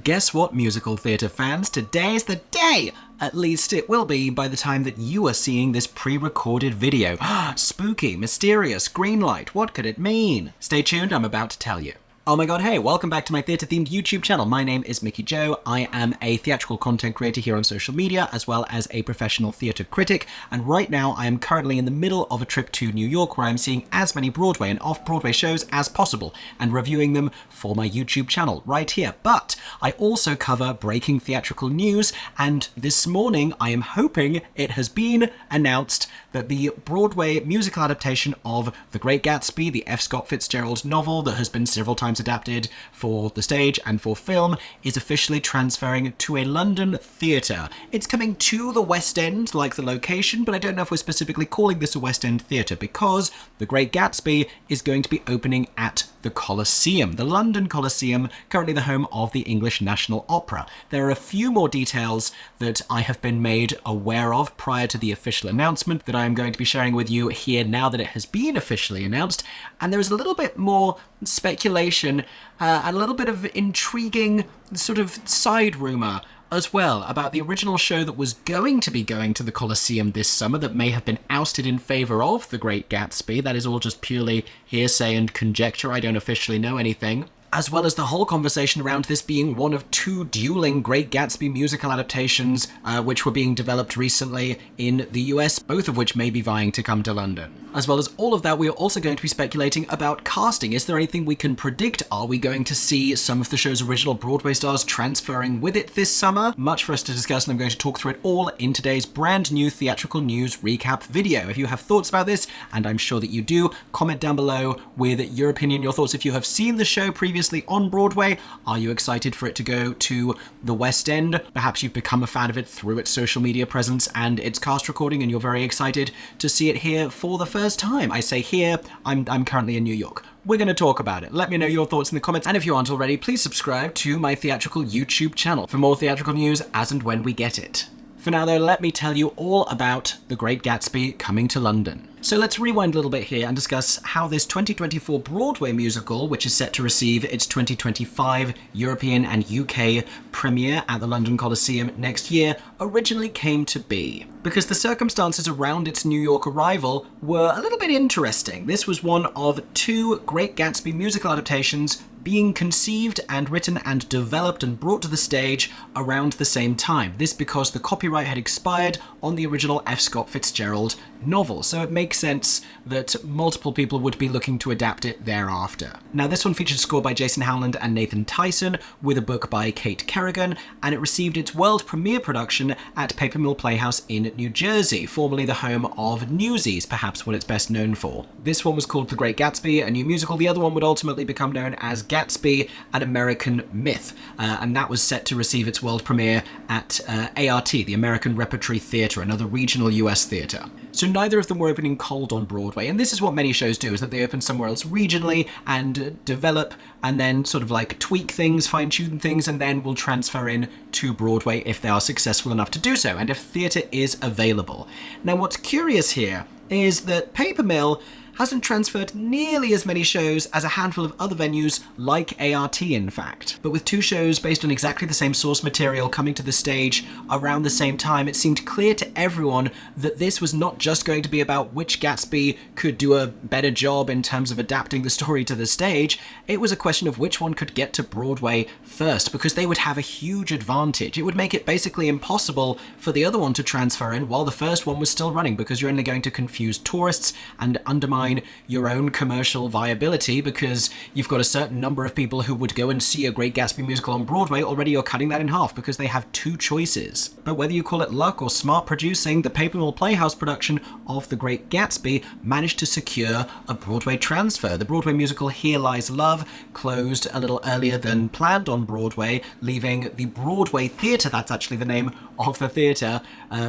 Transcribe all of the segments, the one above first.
Guess what, musical theatre fans? Today's the day! At least it will be by the time that you are seeing this pre-recorded video. Spooky, mysterious, green light, what could it mean? Stay tuned, I'm about to tell you. Oh my god, hey, welcome back to my theatre-themed YouTube channel. My name is Mickey Jo. I am a theatrical content creator here on social media, as well as a professional theatre critic, and right now I am currently in the middle of a trip to New York where I'm seeing as many Broadway and off-Broadway shows as possible, and reviewing them for my YouTube channel right here. But I also cover breaking theatrical news, and this morning I am hoping it has been announced that the Broadway musical adaptation of The Great Gatsby, the F. Scott Fitzgerald novel that has been several times adapted for the stage and for film, is officially transferring to a London theatre. It's coming to the West End, like the location, but I don't know if we're specifically calling this a West End theatre because The Great Gatsby is going to be opening at the Coliseum, the London Coliseum, currently the home of the English National Opera. There are a few more details that I have been made aware of prior to the official announcement that I am going to be sharing with you here now that it has been officially announced, and there is a little bit more speculation and a little bit of intriguing sort of side rumour as well about the original show that was going to be going to the Coliseum this summer that may have been ousted in favour of The Great Gatsby. That is all just purely hearsay and conjecture. I don't officially know anything. As well as the whole conversation around this being one of two dueling Great Gatsby musical adaptations which were being developed recently in the US, both of which may be vying to come to London. As well as all of that, we are also going to be speculating about casting. Is there anything we can predict? Are we going to see some of the show's original Broadway stars transferring with it this summer? Much for us to discuss, and I'm going to talk through it all in today's brand new theatrical news recap video. If you have thoughts about this, and I'm sure that you do, comment down below with your opinion, your thoughts. If you have seen the show previously on Broadway, are you excited for it to go to the West End? Perhaps you've become a fan of it through its social media presence and its cast recording, and you're very excited to see it here for the first time. I say here, I'm currently in New York. We're going to talk about it. Let me know your thoughts in the comments, and if you aren't already, please subscribe to my theatrical YouTube channel for more theatrical news as and when we get it. For now though, let me tell you all about The Great Gatsby coming to London. So let's rewind a little bit here and discuss how this 2024 Broadway musical, which is set to receive its 2025 European and UK premiere at the London Coliseum next year, originally came to be. Because the circumstances around its New York arrival were a little bit interesting. This was one of two Great Gatsby musical adaptations being conceived and written and developed and brought to the stage around the same time. This because the copyright had expired on the original F. Scott Fitzgerald novel, so it makes sense that multiple people would be looking to adapt it thereafter. Now, this one featured a score by Jason Howland and Nathan Tyson, with a book by Kate Kerrigan, and it received its world premiere production at Paper Mill Playhouse in New Jersey, formerly the home of Newsies, perhaps what it's best known for. This one was called The Great Gatsby, a new musical. The other one would ultimately become known as Gatsby, an American Myth, and that was set to receive its world premiere at ART, the American Repertory Theatre, another regional US theatre. So neither of them were opening cold on Broadway, and this is what many shows do, is that they open somewhere else regionally and develop and then sort of like tweak things, fine-tune things, and then will transfer in to Broadway if they are successful enough to do so, and if theatre is available. Now, what's curious here is that Paper Mill hasn't transferred nearly as many shows as a handful of other venues like ART, in fact. But with two shows based on exactly the same source material coming to the stage around the same time, it seemed clear to everyone that this was not just going to be about which Gatsby could do a better job in terms of adapting the story to the stage. It was a question of which one could get to Broadway first, because they would have a huge advantage. It would make it basically impossible for the other one to transfer in while the first one was still running, because you're only going to confuse tourists and undermine your own commercial viability, because you've got a certain number of people who would go and see a Great Gatsby musical on Broadway. Already you're cutting that in half because they have two choices. But whether you call it luck or smart producing, the Paper Mill Playhouse production of The Great Gatsby managed to secure a Broadway transfer. The Broadway musical Here Lies Love closed a little earlier than planned on Broadway, leaving the Broadway Theatre, that's actually the name of the theatre,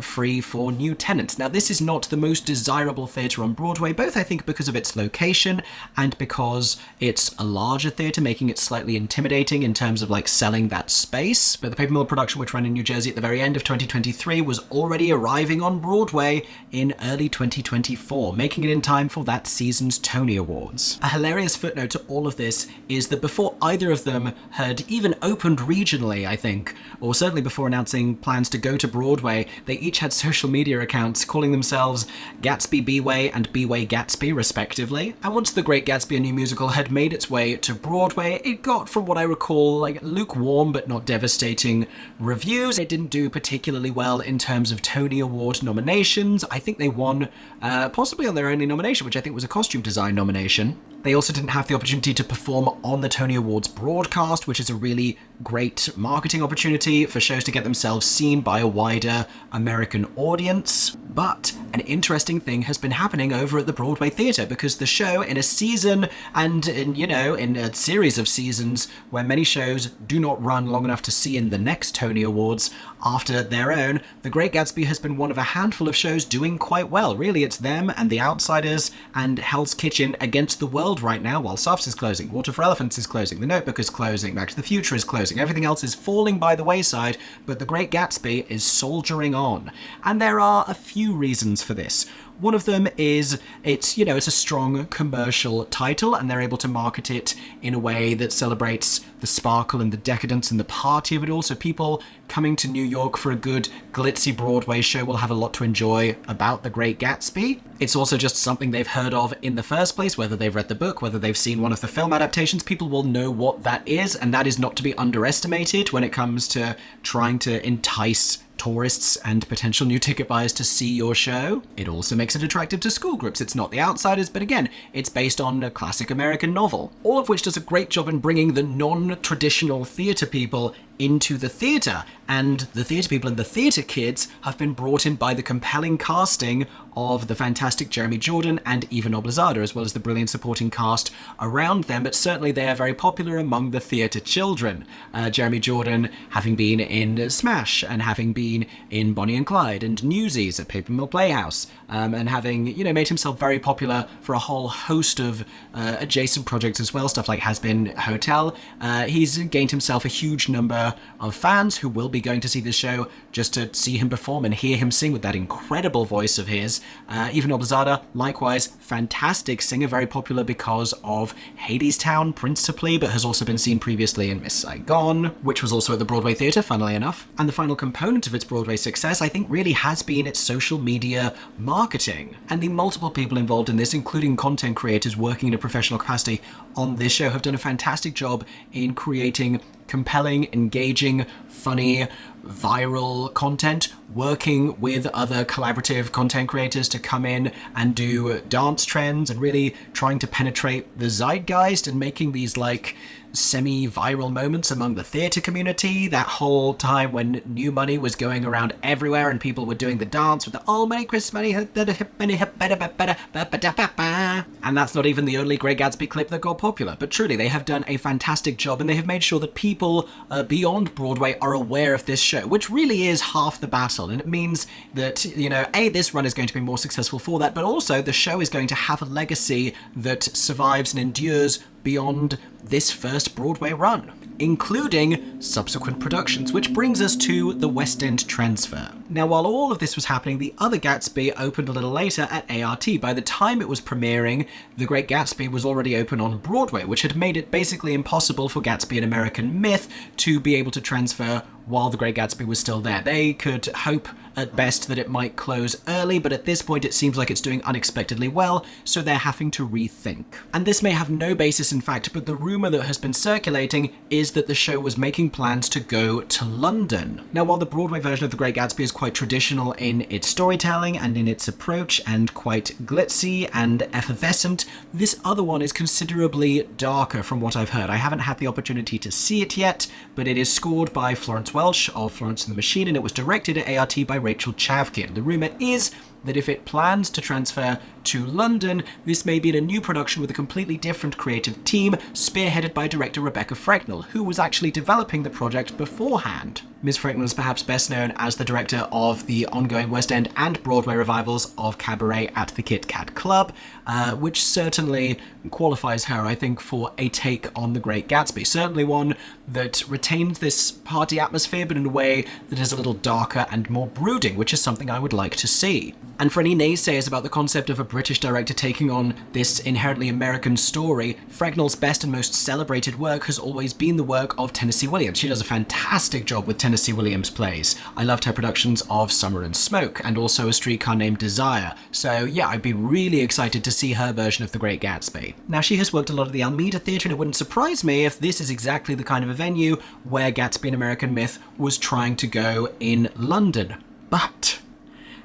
free for new tenants. Now, this is not the most desirable theatre on Broadway, both I think because of its location and because it's a larger theatre, making it slightly intimidating in terms of like selling that space. But the Paper Mill production, which ran in New Jersey at the very end of 2023, was already arriving on Broadway in early 2024, making it in time for that season's Tony Awards. A hilarious footnote to all of this is that before either of them had even opened regionally, I think, or certainly before announcing plans to go to Broadway, they each had social media accounts calling themselves Gatsby B-Way and B-Way Gatsby, respectively. And once The Great Gatsby, a new musical, had made its way to Broadway, it got, from what I recall, like lukewarm but not devastating reviews. It didn't do particularly well in terms of Tony Award nominations. I think they won possibly on their only nomination, which I think was a costume design nomination. They also didn't have the opportunity to perform on the Tony Awards broadcast, which is a really great marketing opportunity for shows to get themselves seen by a wider American audience. But an interesting thing has been happening over at the Broadway Theatre, because the show, in a season and in a series of seasons where many shows do not run long enough to see in the next Tony Awards after their own, The Great Gatsby has been one of a handful of shows doing quite well. Really, it's them and The Outsiders and Hell's Kitchen against the world right now, while Softs is closing, Water for Elephants is closing, The Notebook is closing, Back to the Future is closing, everything else is falling by the wayside, but The Great Gatsby is soldiering on. And there are a few reasons for this. One of them is it's a strong commercial title, and they're able to market it in a way that celebrates the sparkle and the decadence and the party of it all. So people coming to New York for a good glitzy Broadway show will have a lot to enjoy about The Great Gatsby. It's also just something they've heard of in the first place, whether they've read the book, whether they've seen one of the film adaptations. People will know what that is, and that is not to be underestimated when it comes to trying to entice tourists and potential new ticket buyers to see your show. It also makes it attractive to school groups. It's not The Outsiders, but again, it's based on a classic American novel, all of which does a great job in bringing the non-traditional theatre people into the theatre, and the theatre people and the theatre kids have been brought in by the compelling casting of the fantastic Jeremy Jordan and Eva Noblezada, as well as the brilliant supporting cast around them, but certainly they are very popular among the theatre children. Jeremy Jordan having been in Smash, and having been in Bonnie and Clyde and Newsies at Paper Mill Playhouse, and having, made himself very popular for a whole host of adjacent projects as well, stuff like Has Been Hotel. He's gained himself a huge number of fans who will be going to see this show just to see him perform and hear him sing with that incredible voice of his. Eva Noblezada, likewise, fantastic singer, very popular because of Hadestown principally, but has also been seen previously in Miss Saigon, which was also at the Broadway Theatre, funnily enough. And the final component of its Broadway success, I think, really has been its social media marketing. And the multiple people involved in this, including content creators working in a professional capacity on this show, have done a fantastic job in creating compelling, engaging, funny, viral content, working with other collaborative content creators to come in and do dance trends and really trying to penetrate the zeitgeist and making these like semi-viral moments among the theatre community. That whole time when New Money was going around everywhere and people were doing the dance with the "Oh, Merry Christmas, money, and that's not even the only Great Gatsby clip that got popular. But truly, they have done a fantastic job, and they have made sure that people beyond Broadway are aware of this show, which really is half the battle. And it means that, this run is going to be more successful for that, but also the show is going to have a legacy that survives and endures beyond this first Broadway run, including subsequent productions, which brings us to the West End transfer. Now, while all of this was happening, the other Gatsby opened a little later at ART. By the time it was premiering, The Great Gatsby was already open on Broadway, which had made it basically impossible for Gatsby, an American myth, to be able to transfer while The Great Gatsby was still there. They could hope at best that it might close early, but at this point it seems like it's doing unexpectedly well, so they're having to rethink. And this may have no basis in fact, but the rumour that has been circulating is that the show was making plans to go to London. Now, while the Broadway version of The Great Gatsby is quite traditional in its storytelling and in its approach, and quite glitzy and effervescent, this other one is considerably darker from what I've heard. I haven't had the opportunity to see it yet, but it is scored by Florence Welch of Florence and the Machine, and it was directed at ART by Rachel Chavkin. The rumour is that if it plans to transfer to London, this may be in a new production with a completely different creative team, spearheaded by director Rebecca Frecknell, who was actually developing the project beforehand. Ms. Frecknell is perhaps best known as the director of the ongoing West End and Broadway revivals of Cabaret at the Kit Kat Club, which certainly qualifies her, I think, for a take on The Great Gatsby. Certainly one that retains this party atmosphere, but in a way that is a little darker and more brooding, which is something I would like to see. And for any naysayers about the concept of a British director taking on this inherently American story, Frecknell's best and most celebrated work has always been the work of Tennessee Williams. She does a fantastic job with Tennessee Williams plays. I loved her productions of Summer and Smoke, and also A Streetcar Named Desire. So yeah, I'd be really excited to see her version of The Great Gatsby. Now, she has worked a lot at the Almeida Theatre, and it wouldn't surprise me if this is exactly the kind of a venue where Gatsby and American Myth was trying to go in London. But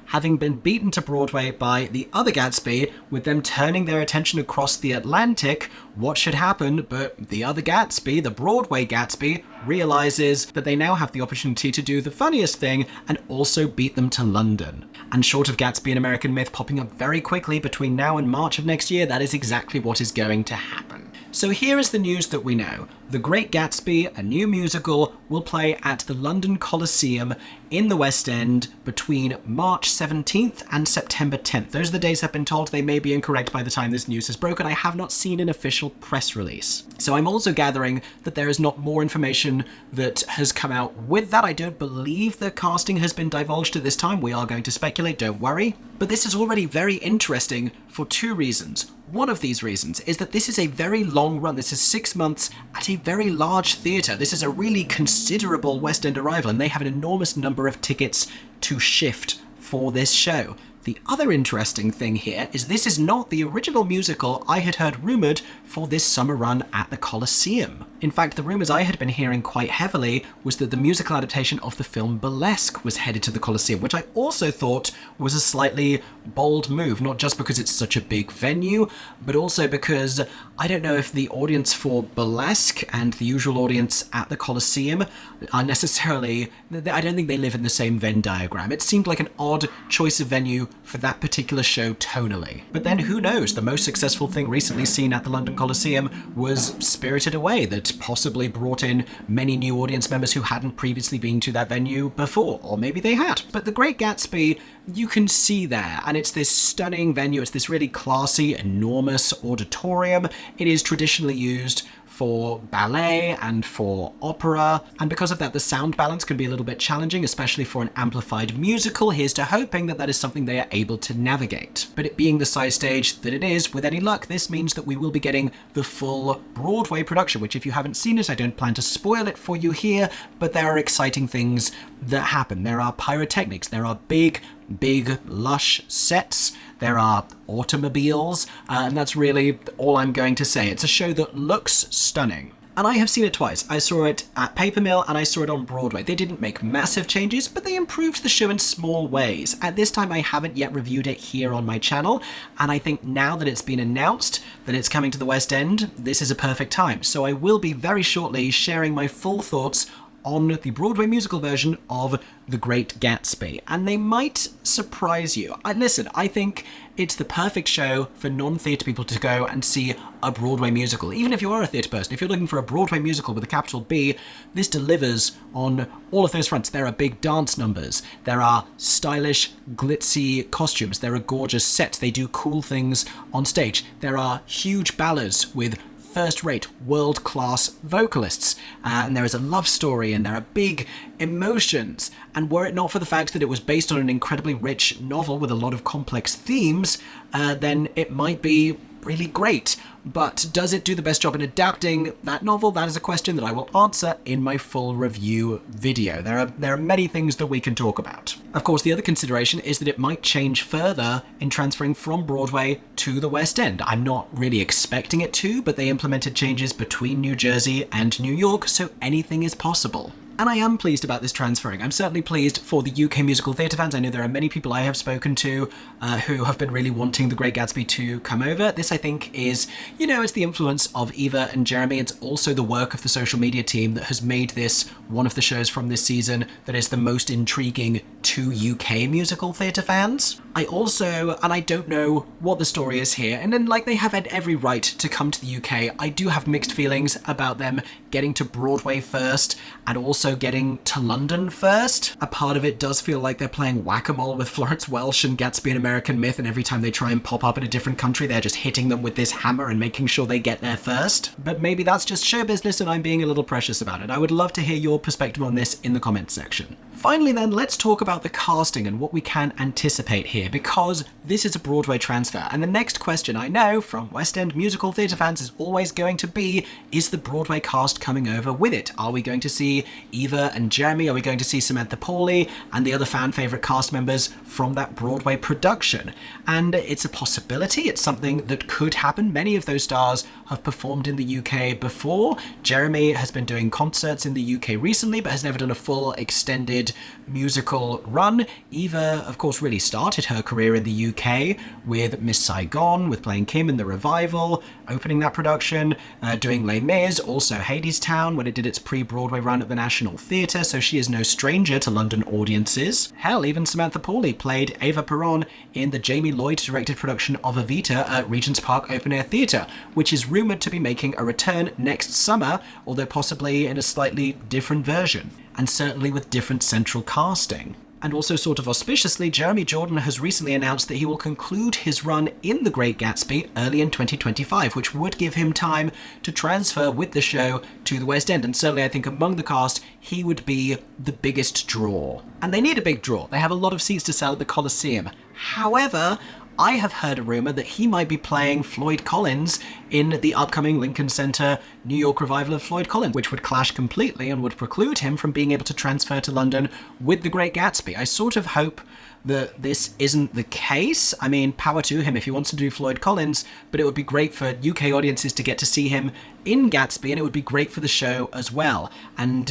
having been beaten to Broadway by The Other Gatsby, with them turning their attention across the Atlantic, what should happen but The Other Gatsby, the Broadway Gatsby, realizes that they now have the opportunity to do the funniest thing and also beat them to London. And short of Gatsby and American Myth popping up very quickly between now and March of next year, that is exactly what is going to happen. So here is the news that we know. The Great Gatsby, a new musical, will play at the London Coliseum in the West End between March 17th and September 10th. Those are the days I've been told. They may be incorrect by the time this news is broken. I have not seen an official press release. So I'm also gathering that there is not more information that has come out with that. I don't believe the casting has been divulged at this time. We are going to speculate, don't worry. But this is already very interesting for two reasons. One of these reasons is that this is a very long run. This is 6 months at a very large theatre. This is a really considerable West End arrival, and they have an enormous number of tickets to shift for this show. The other interesting thing here is this is not the original musical I had heard rumoured for this summer run at the Coliseum. In fact, the rumours I had been hearing quite heavily was that the musical adaptation of the film Burlesque was headed to the Coliseum, which I also thought was a slightly bold move, not just because it's such a big venue, but also because I don't know if the audience for Burlesque and the usual audience at the Coliseum are necessarily, I don't think they live in the same Venn diagram. It seemed like an odd choice of venue for that particular show tonally. But then who knows, the most successful thing recently seen at the London Coliseum was Spirited Away, that possibly brought in many new audience members who hadn't previously been to that venue before, or maybe they had. But The Great Gatsby, you can see there, and it's this stunning venue, it's this really classy, enormous auditorium. It is traditionally used for ballet and for opera, and because of that the sound balance can be a little bit challenging, especially for an amplified musical. Here's to hoping that that is something they are able to navigate. But it being the size stage that it is, with any luck, this means that we will be getting the full Broadway production, which if you haven't seen it, I don't plan to spoil it for you here, but there are exciting things that happen. There are pyrotechnics, there are big, lush sets, there are automobiles, and that's really all I'm going to say. It's a show that looks stunning. And I have seen it twice. I saw it at Paper Mill and I saw it on Broadway. They didn't make massive changes, but they improved the show in small ways. At this time, I haven't yet reviewed it here on my channel, and I think now that it's been announced that it's coming to the West End, this is a perfect time. So I will be very shortly sharing my full thoughts on the Broadway musical version of The Great Gatsby, and they might surprise you. Listen, I think it's the perfect show for non-theatre people to go and see a Broadway musical. Even if you are a theatre person, if you're looking for a Broadway musical with a capital B, this delivers on all of those fronts. There are big dance numbers, there are stylish, glitzy costumes, there are gorgeous sets, they do cool things on stage, there are huge ballads with first-rate, world-class vocalists, and there is a love story, and there are big emotions, and were it not for the fact that it was based on an incredibly rich novel with a lot of complex themes, then it might be really great. But does it do the best job in adapting that novel? That is a question that I will answer in my full review video. There are many things that we can talk about. Of course, the other consideration is that it might change further in transferring from Broadway to the West End. I'm not really expecting it to, but they implemented changes between New Jersey and New York, so anything is possible. And I am pleased about this transferring. I'm certainly pleased for the UK musical theatre fans. I know there are many people I have spoken to who have been really wanting The Great Gatsby to come over. This, I think, is, it's the influence of Eva and Jeremy. It's also the work of the social media team that has made this one of the shows from this season that is the most intriguing to UK musical theatre fans. I also, and I don't know what the story is here, and then they have had every right to come to the UK. I do have mixed feelings about them getting to Broadway first and also getting to London first. A part of it does feel like they're playing whack-a-mole with Florence Welch and Gatsby and American Myth, and every time they try and pop up in a different country, they're just hitting them with this hammer and making sure they get there first. But maybe that's just show business and I'm being a little precious about it. I would love to hear your perspective on this in the comments section. Finally then, let's talk about the casting and what we can anticipate here, because this is a Broadway transfer, and the next question I know from West End musical theatre fans is always going to be, is the Broadway cast coming over with it? Are we going to see Eva and Jeremy? Are we going to see Samantha Pauly and the other fan favourite cast members from that Broadway production? And it's a possibility, it's something that could happen. Many of those stars have performed in the UK before. Jeremy has been doing concerts in the UK recently, but has never done a full extended musical run. Eva, of course, really started her career in the UK with Miss Saigon, with playing Kim in The Revival, opening that production, doing Les Mis, also Hadestown when it did its pre-Broadway run at the National Theatre, so she is no stranger to London audiences. Hell, even Samantha Pauly played Eva Peron in the Jamie Lloyd-directed production of Evita at Regent's Park Open Air Theatre, which is rumoured to be making a return next summer, although possibly in a slightly different version, and certainly with different central casting. And also sort of auspiciously, Jeremy Jordan has recently announced that he will conclude his run in The Great Gatsby early in 2025, which would give him time to transfer with the show to the West End. And certainly I think among the cast, he would be the biggest draw. And they need a big draw. They have a lot of seats to sell at the Coliseum. However, I have heard a rumour that he might be playing Floyd Collins in the upcoming Lincoln Center New York revival of Floyd Collins, which would clash completely and would preclude him from being able to transfer to London with The Great Gatsby. I sort of hope that this isn't the case. I mean, power to him if he wants to do Floyd Collins, but it would be great for UK audiences to get to see him in Gatsby, and it would be great for the show as well. And,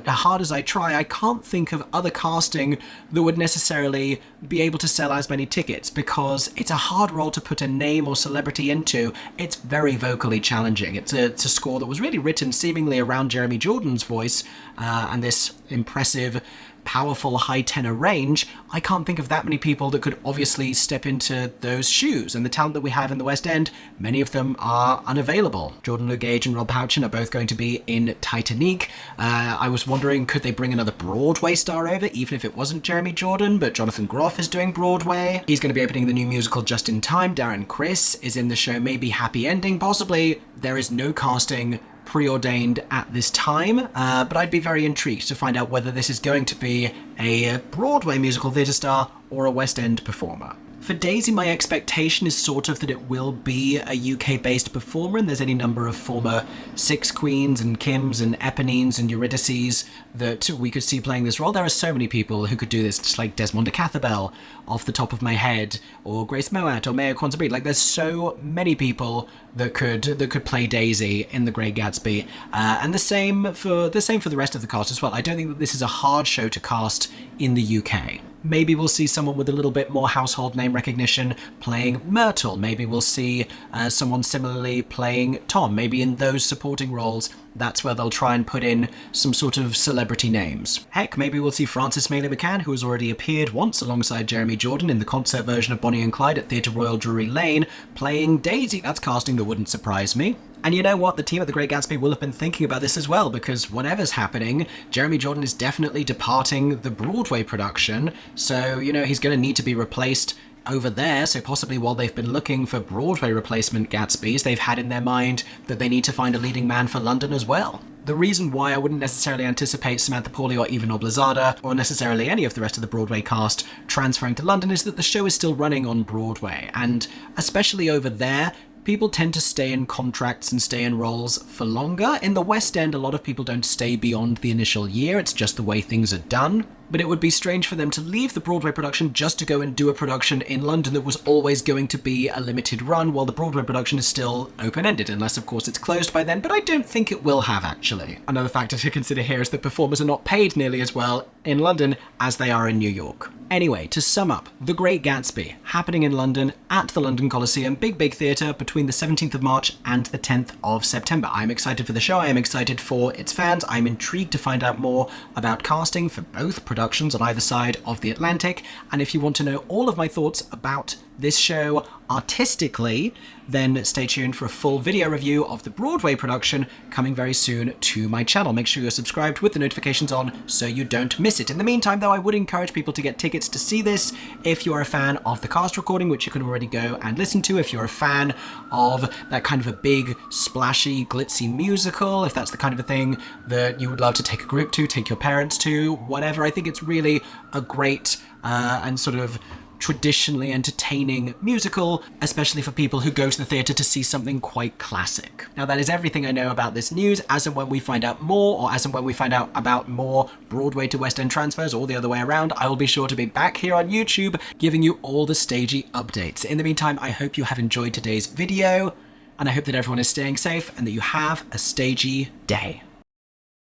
hard as I try, I can't think of other casting that would necessarily be able to sell as many tickets, because it's a hard role to put a name or celebrity into. It's very vocally challenging. It's a score that was really written seemingly around Jeremy Jordan's voice, and this impressive, powerful high tenor range. I can't think of that many people that could obviously step into those shoes, and the talent that we have in the West End, many of them are unavailable. Jordan Lugage and Rob Houchin are both going to be in Titanic. I was wondering, could they bring another Broadway star over, even if it wasn't Jeremy Jordan, but Jonathan Groff is doing Broadway. He's going to be opening the new musical Just in Time. Darren Criss is in the show Maybe Happy Ending. Possibly there is no casting preordained at this time, but I'd be very intrigued to find out whether this is going to be a Broadway musical theatre star or a West End performer. For Daisy, my expectation is sort of that it will be a UK-based performer, and there's any number of former Six Queens and Kims and Eponines and Eurydices that we could see playing this role. There are so many people who could do this, just like Desmond Cathabel off the top of my head, or Grace Moat, or Mayo Quantabreed. There's so many people that could play Daisy in The Great Gatsby, and the same for the rest of the cast as well. I don't think that this is a hard show to cast in the UK. Maybe we'll see someone with a little bit more household name recognition playing Myrtle. Maybe we'll see someone similarly playing Tom. Maybe in those supporting roles, that's where they'll try and put in some sort of celebrity names. Heck, maybe we'll see Frances Mailey McCann, who has already appeared once alongside Jeremy Jordan in the concert version of Bonnie and Clyde at Theatre Royal Drury Lane, playing Daisy. That's casting that wouldn't surprise me. And you know what? The team at The Great Gatsby will have been thinking about this as well, because whatever's happening, Jeremy Jordan is definitely departing the Broadway production, so, he's going to need to be replaced over there, so possibly while they've been looking for Broadway replacement Gatsbys, they've had in their mind that they need to find a leading man for London as well. The reason why I wouldn't necessarily anticipate Samantha Pauly or Eva Noblezada, or necessarily any of the rest of the Broadway cast, transferring to London is that the show is still running on Broadway, and especially over there, people tend to stay in contracts and stay in roles for longer. In the West End, a lot of people don't stay beyond the initial year. It's just the way things are done. But it would be strange for them to leave the Broadway production just to go and do a production in London that was always going to be a limited run, while the Broadway production is still open-ended, unless of course it's closed by then, but I don't think it will have, actually. Another factor to consider here is that performers are not paid nearly as well in London as they are in New York. Anyway, to sum up, The Great Gatsby, happening in London at the London Coliseum, big theatre, between the 17th of March and the 10th of September. I'm excited for the show, I am excited for its fans, I'm intrigued to find out more about casting for both productions on either side of the Atlantic, and if you want to know all of my thoughts about this show artistically, then stay tuned for a full video review of the Broadway production coming very soon to my channel. Make sure you're subscribed with the notifications on so you don't miss it. In the meantime, though, I would encourage people to get tickets to see this if you're a fan of the cast recording, which you can already go and listen to. If you're a fan of that kind of a big, splashy, glitzy musical, if that's the kind of a thing that you would love to take a group to, take your parents to, whatever. I think it's really a great and sort of traditionally entertaining musical, especially for people who go to the theatre to see something quite classic. Now that is everything I know about this news. As and when we find out more, or as and when we find out about more Broadway to West End transfers, or the other way around, I will be sure to be back here on YouTube giving you all the stagey updates. In the meantime, I hope you have enjoyed today's video, and I hope that everyone is staying safe and that you have a stagey day.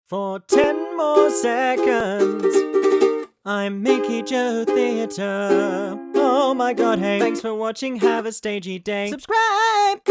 For 10 more seconds, I'm MickeyJoTheatre. Oh my god, hey. Thanks for watching, have a stagey day. Subscribe!